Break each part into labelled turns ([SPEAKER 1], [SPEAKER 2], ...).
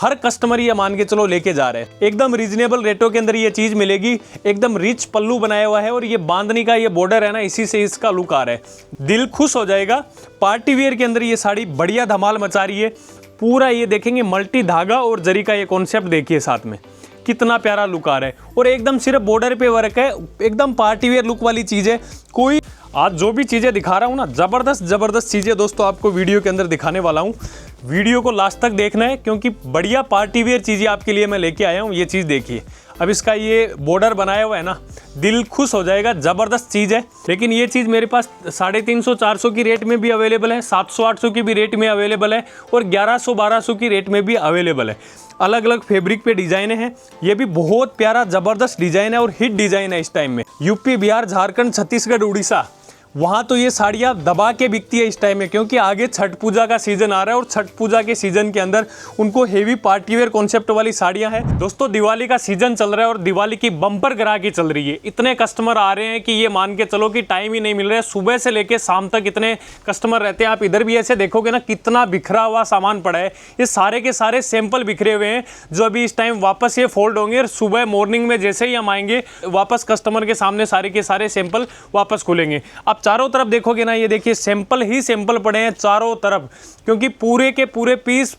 [SPEAKER 1] हर customer ये मान के चलो लेके जा रहे हैं। एकदम रीजनेबल रेटों के अंदर ये चीज मिलेगी। एकदम रिच पल्लू बनाया हुआ है और ये बांधनी का ये बॉर्डर है ना, इसी से इसका लुक आ रहा है। दिल खुश हो जाएगा। पार्टी वेयर के अंदर ये साड़ी बढ़िया धमाल मचा रही है। पूरा ये देखेंगे मल्टी धागा और जरी का ये कॉन्सेप्ट देखिए, साथ में कितना प्यारा लुक आ रहा है। और एकदम सिर्फ बॉर्डर पे वर्क है, एकदम पार्टी वेयर लुक वाली चीज है। कोई आज जो भी चीजें दिखा रहा हूँ ना, जबरदस्त चीजें दोस्तों आपको वीडियो के अंदर दिखाने वाला हूँ। वीडियो को लास्ट तक देखना है क्योंकि बढ़िया पार्टी वेयर चीजें आपके लिए मैं लेके आया हूँ। ये चीज देखिए, अब इसका ये बॉर्डर बनाया हुआ है ना, दिल खुश हो जाएगा। जबरदस्त चीज है। लेकिन ये चीज मेरे पास 350-400 की रेट में भी अवेलेबल है, 700-800 की भी रेट में अवेलेबल है और 1100-1200 की रेट में भी अवेलेबल है। अलग अलग फैब्रिक पे डिजाइने हैं। ये भी बहुत प्यारा जबरदस्त डिजाइन है और हिट डिजाइन है इस टाइम में। यूपी, बिहार, झारखंड, छत्तीसगढ़, उड़ीसा, वहाँ तो ये साड़ियाँ दबा के बिकती है इस टाइम में, क्योंकि आगे छठ पूजा का सीजन आ रहा है और छठ पूजा के सीजन के अंदर उनको हेवी पार्टीवेयर कॉन्सेप्ट वाली साड़ियाँ हैं। दोस्तों दिवाली का सीजन चल रहा है और दिवाली की बम्पर ग्राहकी चल रही है। इतने कस्टमर आ रहे हैं कि ये मान के चलो कि टाइम ही नहीं मिल रहा है। सुबह से लेके शाम तक इतने कस्टमर रहते हैं। आप इधर भी ऐसे देखोगे ना, कितना बिखरा हुआ सामान पड़ा है। ये सारे के सारे सैंपल बिखरे हुए हैं जो अभी इस टाइम वापस ये फोल्ड होंगे और सुबह मॉर्निंग में जैसे ही हम आएंगे वापस कस्टमर के सामने सारे के सारे सैंपल वापस खुलेंगे। आप चारों तरफ देखोगे ना, ये देखिए सैंपल ही सैंपल पड़े हैं चारों तरफ, क्योंकि पूरे के पूरे पीस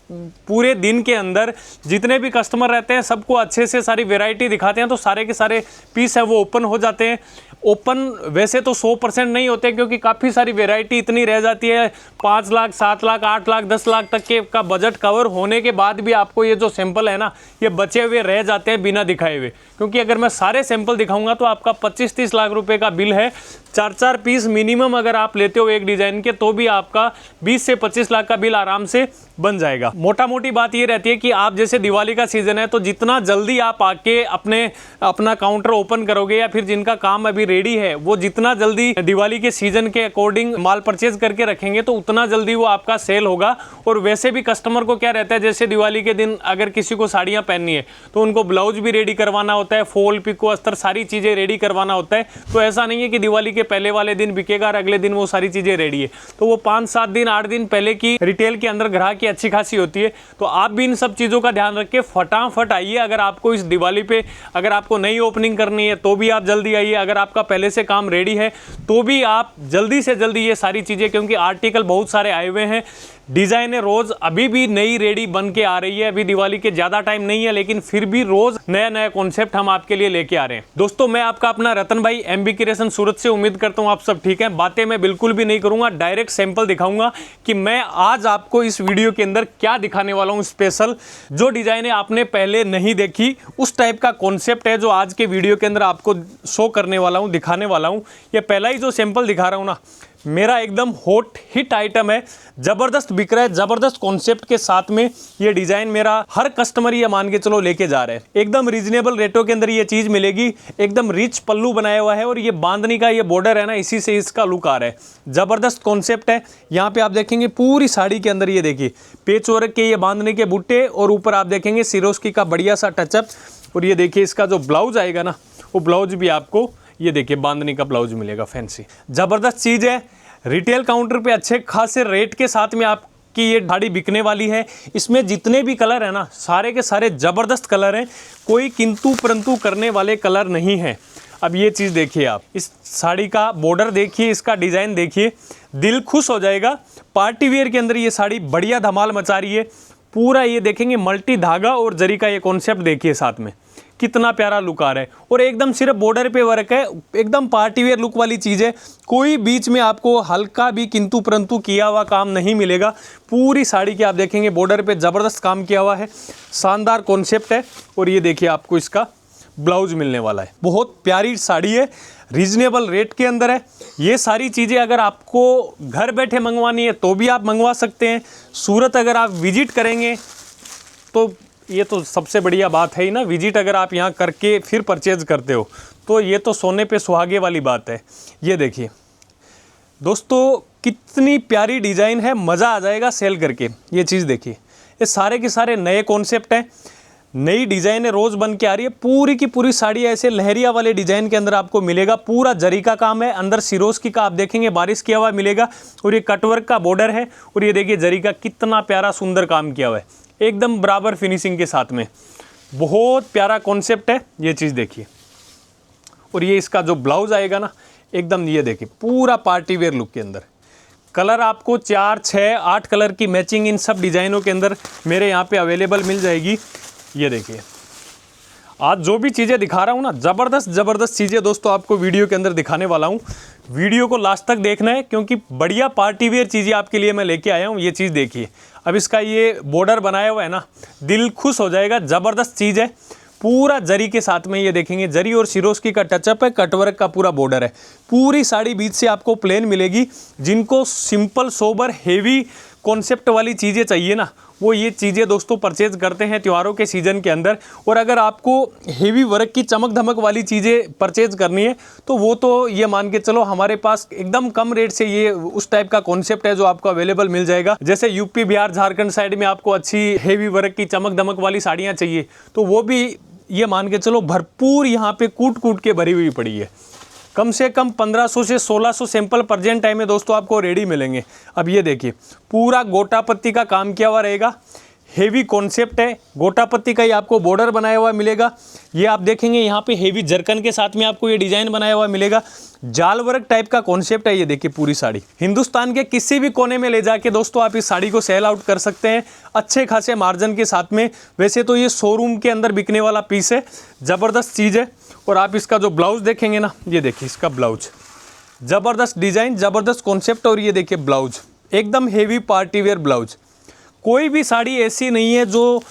[SPEAKER 1] पूरे दिन के अंदर जितने भी कस्टमर रहते हैं सबको अच्छे से सारी वैरायटी दिखाते हैं, तो सारे के सारे पीस है वो ओपन हो जाते हैं। ओपन वैसे तो 100% नहीं होते क्योंकि काफ़ी सारी वैरायटी इतनी रह जाती है। 5 लाख, 7 लाख, 8 लाख, 10 लाख तक के का बजट कवर होने के बाद भी आपको ये जो सैंपल है ना, ये बचे हुए रह जाते हैं बिना दिखाए हुए। क्योंकि अगर मैं सारे सैंपल दिखाऊंगा तो आपका 25-30 लाख रुपए का बिल है। 4-4 पीस मिनिमम अगर आप लेते हो एक डिजाइन के, तो भी आपका 20 से 25 लाख का बिल आराम से बन जाएगा। मोटा मोटी बात ये रहती है कि आप जैसे दिवाली का सीजन है तो जितना जल्दी आप आके अपना काउंटर ओपन करोगे, या फिर जिनका काम अभी रेडी है वो जितना जल्दी दिवाली के सीजन के अकॉर्डिंग माल परचेज करके रखेंगे तो उतना जल्दी वो आपका सेल होगा। और वैसे भी कस्टमर को क्या रहता है, जैसे दिवाली के दिन अगर किसी को साड़ियाँ पहननी है तो उनको ब्लाउज भी रेडी करवाना होता है, फॉल, पिको, अस्तर सारी चीज़ें रेडी करवाना होता है। तो ऐसा नहीं है कि दिवाली के पहले वाले दिन बिकेगा और अगले दिन वो सारी चीज़ें रेडी है। तो वो 5-7 दिन 8 दिन पहले की रिटेल के अंदर ग्राहक की अच्छी खासी होती है। तो आप भी इन सब चीज़ों का ध्यान रख के फटाफट आइए। अगर आपको इस दिवाली पे अगर आपको नई ओपनिंग करनी है तो भी आप जल्दी आइए। अगर आपका पहले से काम रेडी है तो भी आप जल्दी से जल्दी ये सारी चीज़ें, क्योंकि आर्टिकल बहुत सारे आए हुए हैं, डिजाइनें रोज अभी भी नई रेडी बन के आ रही है। अभी दिवाली के ज्यादा टाइम नहीं है लेकिन फिर भी रोज नया नया कॉन्सेप्ट हम आपके लिए लेके आ रहे हैं। दोस्तों मैं आपका अपना रतन भाई, एमबी क्रिएशन सूरत से। उम्मीद करता हूं आप सब ठीक हैं। बातें मैं बिल्कुल भी नहीं करूंगा, डायरेक्ट सैंपल दिखाऊंगा कि मैं आज आपको इस वीडियो के अंदर क्या दिखाने वाला हूं। स्पेशल जो डिजाइनें आपने पहले नहीं देखी उस टाइप का कॉन्सेप्ट है जो आज के वीडियो के अंदर आपको शो करने वाला हूं, दिखाने वाला हूं। ये पहला ही जो सैंपल दिखा रहा हूं ना, मेरा एकदम हॉट हिट आइटम है। जबरदस्त बिक रहा है, जबरदस्त कॉन्सेप्ट के साथ में ये डिजाइन मेरा हर कस्टमर ये मान के चलो लेके जा रहे हैं। एकदम रीजनेबल रेटों के अंदर ये चीज मिलेगी। एकदम रिच पल्लू बनाया हुआ है और ये बांधनी का ये बॉर्डर है ना, इसी से इसका लुक आ रहा है। जबरदस्त कॉन्सेप्ट है। यहाँ पे आप देखेंगे पूरी साड़ी के अंदर ये देखिए पेच वर्क के ये बांधने के बुट्टे, और ऊपर आप देखेंगे सिरोस्की का बढ़िया सा टचअप। और ये देखिए इसका जो ब्लाउज आएगा ना, वो ब्लाउज भी आपको ये देखिए बांधने का ब्लाउज मिलेगा, फैंसी। जबरदस्त चीज है। रिटेल काउंटर पे अच्छे खासे रेट के साथ में आपकी ये साड़ी बिकने वाली है। इसमें जितने भी कलर है ना, सारे के सारे जबरदस्त कलर हैं। कोई किंतु परंतु करने वाले कलर नहीं है। अब ये चीज़ देखिए, आप इस साड़ी का बॉर्डर देखिए, इसका डिज़ाइन देखिए, दिल खुश हो जाएगा। पार्टी वेयर के अंदर ये साड़ी बढ़िया धमाल मचा रही है। पूरा ये देखेंगे मल्टी धागा और जरी का ये कॉन्सेप्ट देखिए, साथ में कितना प्यारा लुक आ रहा है। और एकदम सिर्फ बॉर्डर पे वर्क है, एकदम पार्टी वेयर लुक वाली चीज़ है। कोई बीच में आपको हल्का भी किंतु परंतु किया हुआ काम नहीं मिलेगा। पूरी साड़ी के आप देखेंगे बॉर्डर पे ज़बरदस्त काम किया हुआ है, शानदार कॉन्सेप्ट है। और ये देखिए आपको इसका ब्लाउज मिलने वाला है। बहुत प्यारी साड़ी है, रीजनेबल रेट के अंदर है। ये सारी चीज़ें अगर आपको घर बैठे मंगवानी है तो भी आप मंगवा सकते हैं। सूरत अगर आप विजिट करेंगे तो ये तो सबसे बढ़िया बात है ही ना। विजिट अगर आप यहाँ करके फिर परचेज करते हो तो ये तो सोने पे सुहागे वाली बात है। ये देखिए दोस्तों कितनी प्यारी डिज़ाइन है, मज़ा आ जाएगा सेल करके। ये चीज़ देखिए, ये सारे के सारे नए कॉन्सेप्ट हैं, नई डिज़ाइनें रोज़ बन के आ रही है। पूरी की पूरी साड़ी ऐसे लहरिया वाले डिज़ाइन के अंदर आपको मिलेगा। पूरा जरी का काम है, अंदर सिरोस्की का आप देखेंगे बारिश किया हुआ मिलेगा। और ये कटवर्क का बॉर्डर है। और ये देखिए जरी का कितना प्यारा सुंदर काम किया हुआ है। एकदम बराबर फिनिशिंग के साथ में, बहुत प्यारा कॉन्सेप्ट है। ये चीज़ देखिए, और ये इसका जो ब्लाउज आएगा ना, एकदम ये देखिए पूरा पार्टी वेयर लुक के अंदर। कलर आपको 4, 6, 8 कलर की मैचिंग इन सब डिज़ाइनों के अंदर मेरे यहाँ पे अवेलेबल मिल जाएगी। ये देखिए, आज जो भी चीज़ें दिखा रहा हूँ ना, ज़बरदस्त चीज़ें दोस्तों आपको वीडियो के अंदर दिखाने वाला हूँ। वीडियो को लास्ट तक देखना है, क्योंकि बढ़िया पार्टी वेयर चीज़ें आपके लिए मैं लेके आया हूँ। ये चीज़ देखिए, अब इसका ये बॉर्डर बनाया हुआ है ना, दिल खुश हो जाएगा। ज़बरदस्त चीज़ है, पूरा जरी के साथ में ये देखेंगे, जरी और सिरोस्की का टचअप है, कटवर्क का पूरा बॉर्डर है। पूरी साड़ी बीच से आपको प्लेन मिलेगी। जिनको सिंपल सोबर हेवी कॉन्सेप्ट वाली चीज़ें चाहिए ना, वो ये चीज़ें दोस्तों परचेज करते हैं त्योहारों के सीज़न के अंदर। और अगर आपको हेवी वर्क की चमक धमक वाली चीज़ें परचेज करनी है, तो वो तो ये मान के चलो हमारे पास एकदम कम रेट से ये उस टाइप का कॉन्सेप्ट है जो आपको अवेलेबल मिल जाएगा। जैसे यूपी, बिहार, झारखंड साइड में आपको अच्छी हेवी वर्क की चमक धमक वाली साड़ियाँ चाहिए, तो वो भी ये मान के चलो भरपूर यहाँ पे कूट के भरी हुई पड़ी है। कम से कम 1500 से 1600 सैंपल प्रेजेंट टाइम में दोस्तों आपको रेडी मिलेंगे। अब ये देखिए, पूरा गोटा पत्ती का काम किया हुआ रहेगा, हेवी कॉन्सेप्ट है। गोटा पत्ती का ही आपको बॉर्डर बनाया हुआ मिलेगा। ये आप देखेंगे यहाँ पे हेवी जरकन के साथ में आपको ये डिज़ाइन बनाया हुआ मिलेगा। जाल वर्क टाइप का कॉन्सेप्ट है। ये देखिए, पूरी साड़ी हिंदुस्तान के किसी भी कोने में ले जाके दोस्तों आप इस साड़ी को सेल आउट कर सकते हैं अच्छे खासे मार्जिन के साथ में। वैसे तो ये शोरूम के अंदर बिकने वाला पीस है, ज़बरदस्त चीज़ है। और आप इसका जो ब्लाउज देखेंगे ना, ये देखिए इसका ब्लाउज, ज़बरदस्त डिज़ाइन, ज़बरदस्त कॉन्सेप्ट। और ये देखिए ब्लाउज, एकदम हेवी पार्टी वेयर ब्लाउज। कोई भी साड़ी ऐसी नहीं है जो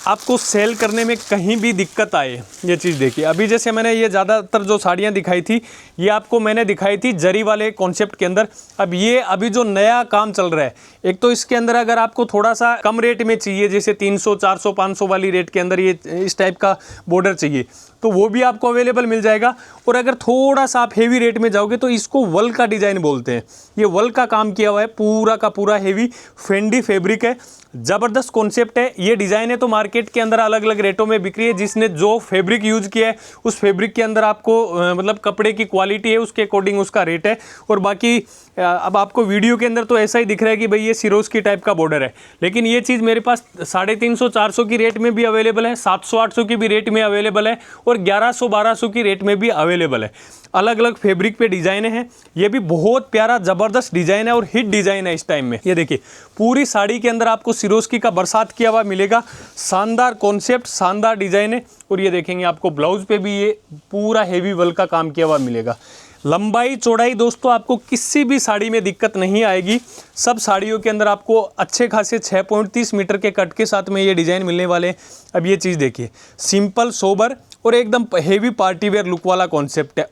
[SPEAKER 1] आपको सेल करने में कहीं भी दिक्कत आए। ये चीज़ देखिए, अभी जैसे मैंने ये ज़्यादातर जो साड़ियाँ दिखाई थी, ये आपको मैंने दिखाई थी जरी वाले कॉन्सेप्ट के अंदर। अब ये अभी जो नया काम चल रहा है, एक तो इसके अंदर अगर आपको थोड़ा सा कम रेट में चाहिए, जैसे 300, 400, 500 वाली रेट के अंदर ये इस टाइप का बॉर्डर चाहिए, तो वो भी आपको अवेलेबल मिल जाएगा। और अगर थोड़ा सा आप हेवी रेट में जाओगे तो इसको वल का डिज़ाइन बोलते हैं। ये वल का काम किया हुआ है, पूरा का पूरा हेवी फेंडी फैब्रिक है। ज़बरदस्त कॉन्सेप्ट है। ये डिज़ाइन है तो मार्केट के अंदर अलग अलग रेटों में बिक्री है। जिसने जो फैब्रिक यूज़ किया है, उस फैब्रिक के अंदर आपको मतलब कपड़े की क्वालिटी है, उसके अकॉर्डिंग उसका रेट है। और बाकी अब आपको वीडियो के अंदर तो ऐसा ही दिख रहा है कि भाई ये सिरोस्की टाइप का बॉर्डर है, लेकिन ये चीज़ मेरे पास 350, 400 की रेट में भी अवेलेबल है, 700, 800 की भी रेट में अवेलेबल है, और 1100, 1200 की रेट में भी अवेलेबल है। अलग अलग फैब्रिक पे डिज़ाइन है। ये भी बहुत प्यारा ज़बरदस्त डिज़ाइन है और हिट डिज़ाइन है इस टाइम में। ये देखिए, पूरी साड़ी के अंदर आपको सिरोस्की का बरसात किया हुआ मिलेगा। शानदार कॉन्सेप्ट, शानदार डिज़ाइन है। और ये देखेंगे आपको ब्लाउज पे भी ये पूरा हेवी वर्क का काम किया हुआ मिलेगा। लंबाई चौड़ाई दोस्तों आपको किसी भी साड़ी में दिक्कत नहीं आएगी। सब साड़ियों के अंदर आपको अच्छे खासे 6.30 मीटर के कट के साथ में ये डिज़ाइन मिलने वाले हैं। अब ये चीज़ देखिए, सिंपल सोबर और एकदम हेवी पार्टी वेयर लुक वाला कॉन्सेप्ट है।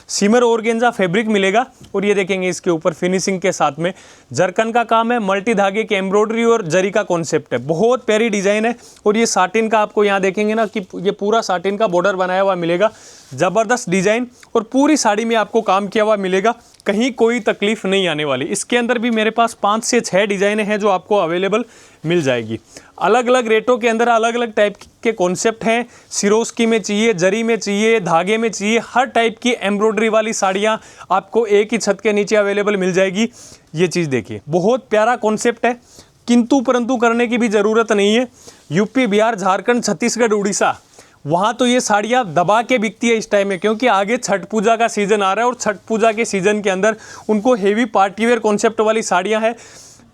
[SPEAKER 1] सिमर ऑर्गेंजा फैब्रिक मिलेगा। और ये देखेंगे इसके ऊपर फिनिशिंग के साथ में जरकन का काम है, मल्टी धागे की एम्ब्रॉयडरी और जरी का कॉन्सेप्ट है। बहुत प्यारी डिज़ाइन है। और ये साटिन का आपको यहाँ देखेंगे ना कि ये पूरा साटिन का बॉर्डर बनाया हुआ मिलेगा। ज़बरदस्त डिज़ाइन और पूरी साड़ी में आपको काम किया हुआ मिलेगा, कहीं कोई तकलीफ नहीं आने वाली। इसके अंदर भी मेरे पास 5 से 6 डिज़ाइनें हैं जो आपको अवेलेबल मिल जाएगी। अलग अलग रेटों के अंदर अलग अलग टाइप के कॉन्सेप्ट हैं। सिरोस्की में चाहिए, जरी में चाहिए, धागे में चाहिए, हर टाइप की एम्ब्रॉयडरी वाली साड़ियाँ आपको एक ही छत के नीचे अवेलेबल मिल जाएगी। ये चीज़ देखिए, बहुत प्यारा कॉन्सेप्ट है, किंतु परंतु करने की भी ज़रूरत नहीं है। यूपी, बिहार, झारखंड, छत्तीसगढ़, उड़ीसा, वहाँ तो ये साड़ियाँ दबा के बिकती है इस टाइम में, क्योंकि आगे छठ पूजा का सीज़न आ रहा है और छठ पूजा के सीज़न के अंदर उनको हेवी पार्टीवेयर कॉन्सेप्ट वाली साड़ियाँ हैं,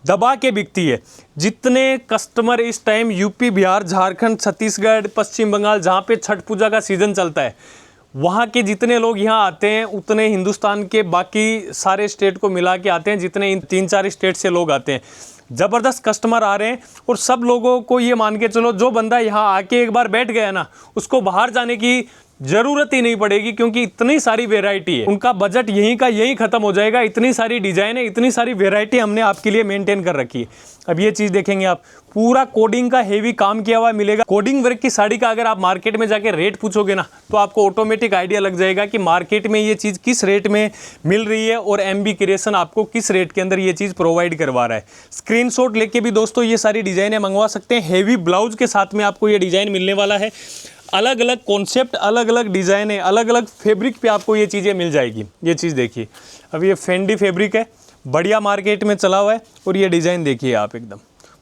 [SPEAKER 1] दबा के बिकती है। जितने कस्टमर इस टाइम यूपी, बिहार, झारखंड, छत्तीसगढ़, पश्चिम बंगाल, जहाँ पे छठ पूजा का सीज़न चलता है, वहाँ के जितने लोग यहाँ आते हैं, उतने हिंदुस्तान के बाकी सारे स्टेट को मिला के आते हैं, जितने इन 3-4 स्टेट से लोग आते हैं। ज़बरदस्त कस्टमर आ रहे हैं। और सब लोगों को ये मान के चलो, जो बंदा यहाँ आके एक बार बैठ गया ना, उसको बाहर जाने की ज़रूरत ही नहीं पड़ेगी, क्योंकि इतनी सारी वेराइटी है। उनका बजट यहीं का यहीं ख़त्म हो जाएगा। इतनी सारी डिज़ाइन है, इतनी सारी वेराइटी हमने आपके लिए मेंटेन कर रखी है। अब ये चीज़ देखेंगे आप, पूरा कोडिंग का हेवी काम किया हुआ मिलेगा। कोडिंग वर्क की साड़ी का अगर आप मार्केट में जाके रेट पूछोगे ना, तो आपको ऑटोमेटिक आइडिया लग जाएगा कि मार्केट में ये चीज़ किस रेट में मिल रही है और MB क्रिएशन आपको किस रेट के अंदर ये चीज़ प्रोवाइड करवा रहा है। स्क्रीनशॉट लेके भी दोस्तों ये सारी डिज़ाइनें मंगवा सकते हैं। हेवी ब्लाउज के साथ में आपको ये डिज़ाइन मिलने वाला है। अलग अलग कॉन्सेप्ट, अलग अलग डिज़ाइनें, अलग अलग फैब्रिक पे आपको ये चीज़ें मिल जाएगी। ये चीज़ देखिए, अब ये फेंडी फैब्रिक है, बढ़िया मार्केट में चला हुआ है। और ये डिज़ाइन देखिए आप, एकदम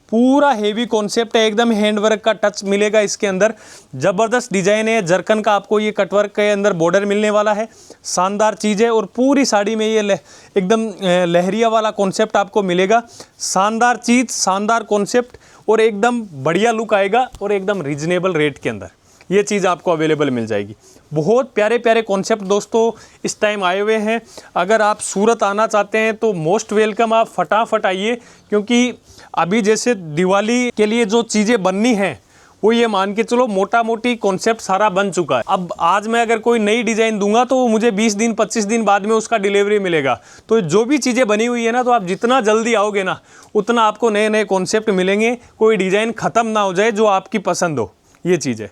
[SPEAKER 1] पूरा हेवी कॉन्सेप्ट है, एकदम हैंडवर्क का टच मिलेगा इसके अंदर। ज़बरदस्त डिजाइन है, जरकन का आपको ये कटवर्क के अंदर बॉर्डर मिलने वाला है, शानदार चीज़ है। और पूरी साड़ी में ये एकदम लहरिया वाला कॉन्सेप्ट आपको मिलेगा। शानदार चीज़, शानदार कॉन्सेप्ट और एकदम बढ़िया लुक आएगा और एकदम रीजनेबल रेट के अंदर ये चीज़ आपको अवेलेबल मिल जाएगी। बहुत प्यारे प्यारे कॉन्सेप्ट दोस्तों इस टाइम आए हुए हैं। अगर आप सूरत आना चाहते हैं तो मोस्ट वेलकम, आप फटाफट आइए, क्योंकि अभी जैसे दिवाली के लिए जो चीज़ें बननी हैं वो ये मान के चलो मोटा मोटी कॉन्सेप्ट सारा बन चुका है। अब आज मैं अगर कोई नई डिज़ाइन दूंगा तो मुझे 20 दिन 25 दिन बाद में उसका डिलीवरी मिलेगा। तो जो भी चीज़ें बनी हुई है ना, तो आप जितना जल्दी आओगे ना उतना आपको नए नए कॉन्सेप्ट मिलेंगे। कोई डिज़ाइन ख़त्म ना हो जाए जो आपकी पसंद हो, ये चीज़ है।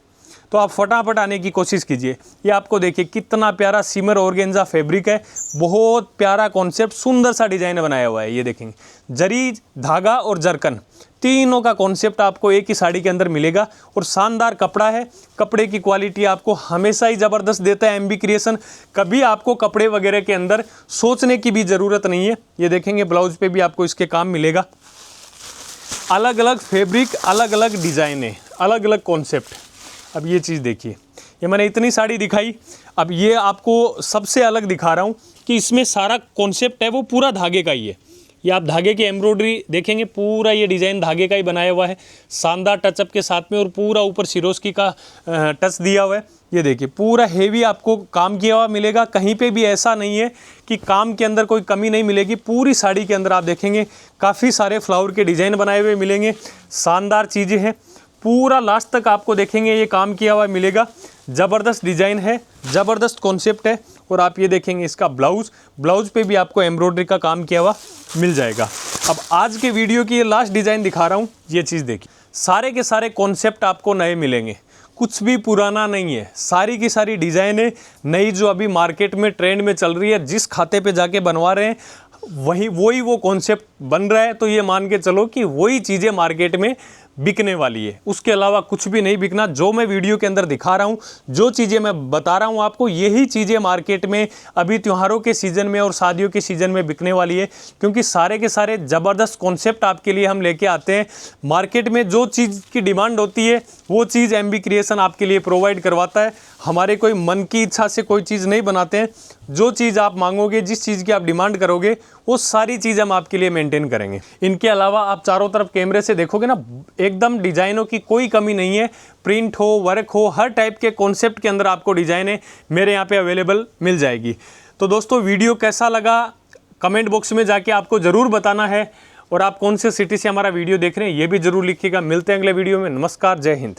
[SPEAKER 1] तो आप फटाफट आने की कोशिश कीजिए। ये आपको देखिए कितना प्यारा सिमर ऑर्गेन्जा फैब्रिक है, बहुत प्यारा कॉन्सेप्ट, सुंदर सा डिज़ाइन बनाया हुआ है। ये देखेंगे, जरी, धागा और जरकन तीनों का कॉन्सेप्ट आपको एक ही साड़ी के अंदर मिलेगा। और शानदार कपड़ा है, कपड़े की क्वालिटी आपको हमेशा ही ज़बरदस्त देता है MB क्रिएशन। कभी आपको कपड़े वगैरह के अंदर सोचने की भी ज़रूरत नहीं है। ये देखेंगे ब्लाउज पे भी आपको इसके काम मिलेगा। अलग अलग फैब्रिक, अलग अलग डिज़ाइनें, अलग अलग कॉन्सेप्ट। अब ये चीज़ देखिए, ये मैंने इतनी साड़ी दिखाई, अब ये आपको सबसे अलग दिखा रहा हूँ कि इसमें सारा कॉन्सेप्ट है वो पूरा धागे का ही है। ये आप धागे की एम्ब्रॉयडरी देखेंगे, पूरा ये डिज़ाइन धागे का ही बनाया हुआ है, शानदार टचअप के साथ में। और पूरा ऊपर सिरोस्की का टच दिया हुआ है। ये देखिए पूरा हेवी आपको काम किया हुआ मिलेगा। कहीं पे भी ऐसा नहीं है कि काम के अंदर कोई कमी नहीं मिलेगी। पूरी साड़ी के अंदर आप देखेंगे काफ़ी सारे फ्लावर के डिज़ाइन बनाए हुए मिलेंगे, शानदार चीज़ें हैं। पूरा लास्ट तक आपको देखेंगे ये काम किया हुआ मिलेगा। ज़बरदस्त डिज़ाइन है, ज़बरदस्त कॉन्सेप्ट है। और आप ये देखेंगे इसका ब्लाउज पे भी आपको एम्ब्रॉयडरी का काम किया हुआ मिल जाएगा। अब आज के वीडियो की ये लास्ट डिज़ाइन दिखा रहा हूँ, ये चीज़ देखिए। सारे के सारे कॉन्सेप्ट आपको नए मिलेंगे, कुछ भी पुराना नहीं है। सारी की सारी डिज़ाइनें नई जो अभी मार्केट में ट्रेंड में चल रही है, जिस खाते पे जाके बनवा रहे हैं वही वो कॉन्सेप्ट बन रहा है। तो ये मान के चलो कि वही चीज़ें मार्केट में बिकने वाली है, उसके अलावा कुछ भी नहीं बिकना। जो मैं वीडियो के अंदर दिखा रहा हूँ, जो चीज़ें मैं बता रहा हूँ आपको, यही चीज़ें मार्केट में अभी त्योहारों के सीज़न में और शादियों के सीज़न में बिकने वाली है। क्योंकि सारे के सारे ज़बरदस्त कॉन्सेप्ट आपके लिए हम लेके आते हैं। मार्केट में जो चीज़ की डिमांड होती है वो चीज़ MB क्रिएशन आपके लिए प्रोवाइड करवाता है। हमारे कोई मन की इच्छा से कोई चीज़ नहीं बनाते हैं। जो चीज़ आप मांगोगे, जिस चीज़ की आप डिमांड करोगे, वो सारी चीज़ हम आपके लिए मेंटेन करेंगे। इनके अलावा आप चारों तरफ कैमरे से देखोगे ना, एकदम डिज़ाइनों की कोई कमी नहीं है। प्रिंट हो, वर्क हो, हर टाइप के कॉन्सेप्ट के अंदर आपको डिज़ाइनें मेरे यहाँ पे अवेलेबल मिल जाएगी। तो दोस्तों वीडियो कैसा लगा कमेंट बॉक्स में जाके आपको ज़रूर बताना है। और आप कौन से सिटी से हमारा वीडियो देख रहे हैं ये भी ज़रूर लिखिएगा। मिलते हैं अगले वीडियो में। नमस्कार, जय हिंद।